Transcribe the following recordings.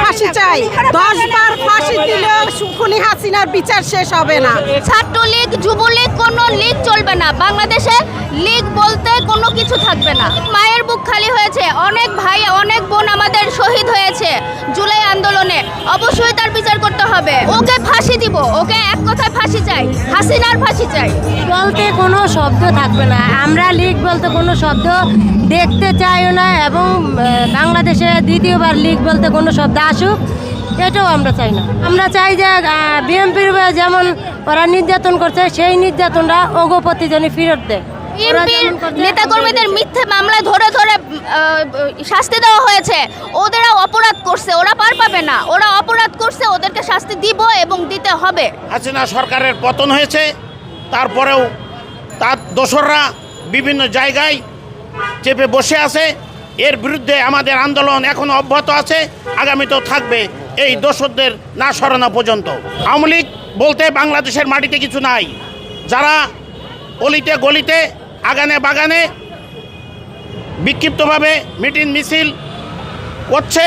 ফাঁসি চাই 10 বার ফাঁসি দিলেও খুনি হাসিনার বিচার শেষ হবে না। ছাত্রলীগ যুবলীগ কোনো লীগ চলবে না, বাংলাদেশে লীগ বলতে কোনো কিছু থাকবে না। মায়ের বুক খালি হয়েছে, অনেক ভাই অনেক বোন আমাদের শহীদ হয়েছে জুলাই আন্দোলনে, অবশ্যই তার বিচার করতে হবে। ওকে ফাঁসি দিব, ওকে এক কথায় ফাঁসি চাই, হাসিনার ফাঁসি চাই। বলতে কোনো শব্দ থাকবে না, আমরা লীগ বলতে কোনো শব্দ দেখতে চাইও না, এবং বাংলাদেশে দ্বিতীয়বার লীগ বলতে কোনো শব্দ আসুক এটাও আমরা চাই না। আমরা চাই যে বিএনপির যেমন ওরা নির্যাতন করছে সেই নির্যাতনটা অগপতি যেন ফেরত দেয়। বিএনপির নেতাকর্মীদের মিথ্যে মামলায় ধরে ধরে শাস্তি দেওয়া হয়েছে, ওদেরা অপরাধ করছে, ওরা পার পাবে না, ওরা অপরাধ করছে, ওদেরকে শাস্তি দিব এবং দিতে হবে। হাসিনা সরকারের পতন হয়েছে, তারপরেও তার দোসররা বিভিন্ন জায়গায় চেপে বসে আছে। এর বিরুদ্ধে আমাদের আন্দোলন এখনো অব্যাহত আছে, আগামীতেও থাকবে এই দোসরদের না সরানো পর্যন্ত। আওয়ামী লীগ বলতে বাংলাদেশের মাটিতে কিছু নাই। যারা অলিতে গলিতে আগানে বাগানে বিক্ষিপ্তভাবে মিটিং মিছিল করছে,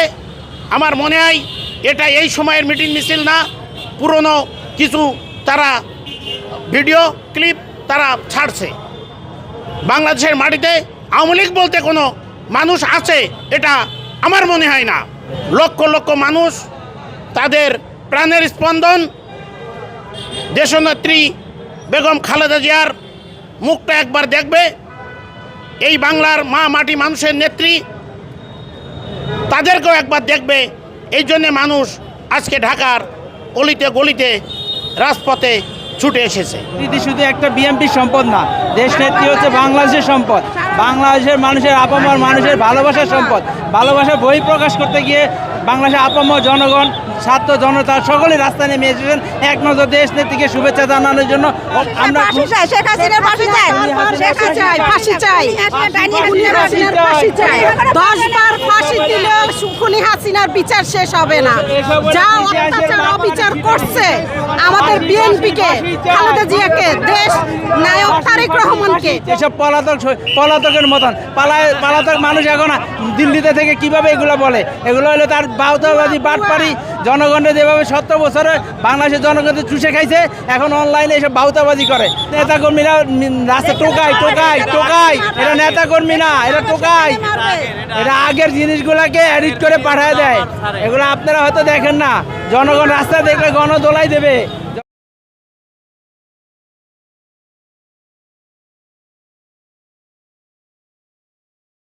আমার মনে হয় এটা এই সময়ের মিটিং মিছিল না, পুরনো কিছু তারা ভিডিও ক্লিপ তারা ছাড়ছে। বাংলাদেশের মাটিতে আওয়ামী লীগ বলতে কোনো মানুষ আছে এটা আমার মনে হয় না। লক্ষ লক্ষ মানুষ তাদের প্রাণের স্পন্দন দেশনেত্রী বেগম খালেদা জিয়ার মুখটা একবার দেখবে, এই বাংলার মা মাটি মানুষের নেত্রী, তাদেরকেও একবার দেখবে। এই জন্যে মানুষ আজকে ঢাকার অলিতে গলিতে রাজপথে ছুটে এসেছে। শুধু একটা বিএনপির সম্পদ না, দেশ নেত্রী হচ্ছে বাংলাদেশের সম্পদ, বাংলাদেশের মানুষের আপামর মানুষের ভালোবাসার সম্পদ। ভালোবাসা বই প্রকাশ করতে গিয়ে বাংলাদেশের আপামর জনগণ, ছাত্র জনতা সকলে রাস্তায় নেমে এসেছেন এক নজর দেশ নেত্রীকে শুভেচ্ছা জানানোর জন্য। আমরা শেখ হাসিনার ফাঁসি চাই, ফাঁসি চাই 10 বার ফাঁসি দিলেও খুনি হাসিনার বিচার শেষ হবে না। যা অত্যাচার অবিচার করছে আমাদের বিএনপিকে, খালেদা জিয়াকে, দেশ নায়ক তারেক রহমানকে, এসব পলাতকের মতন পলাতক মানুষ এখন দিল্লিতে থেকে কিভাবে এগুলো বলে, এগুলো হলো তার বাউতাবাদী বাটপাড়ি। জনগণের যেভাবে 70 বছরে বাংলাদেশের জনগণকে চুষে খাইছে, এখন অনলাইনে এসব বাউতাবাজি করে। নেতাকর্মীরা রাস্তা টোকাই টোকাই টোকাই, এটা নেতাকর্মী না, এটা টোকাই, এটা আগের জিনিসগুলোকে এডিট করে পাঠায় দেয়। এগুলো আপনারা হয়তো দেখেন না, জনগণ রাস্তা দেখলে গণদোলাই দেবে।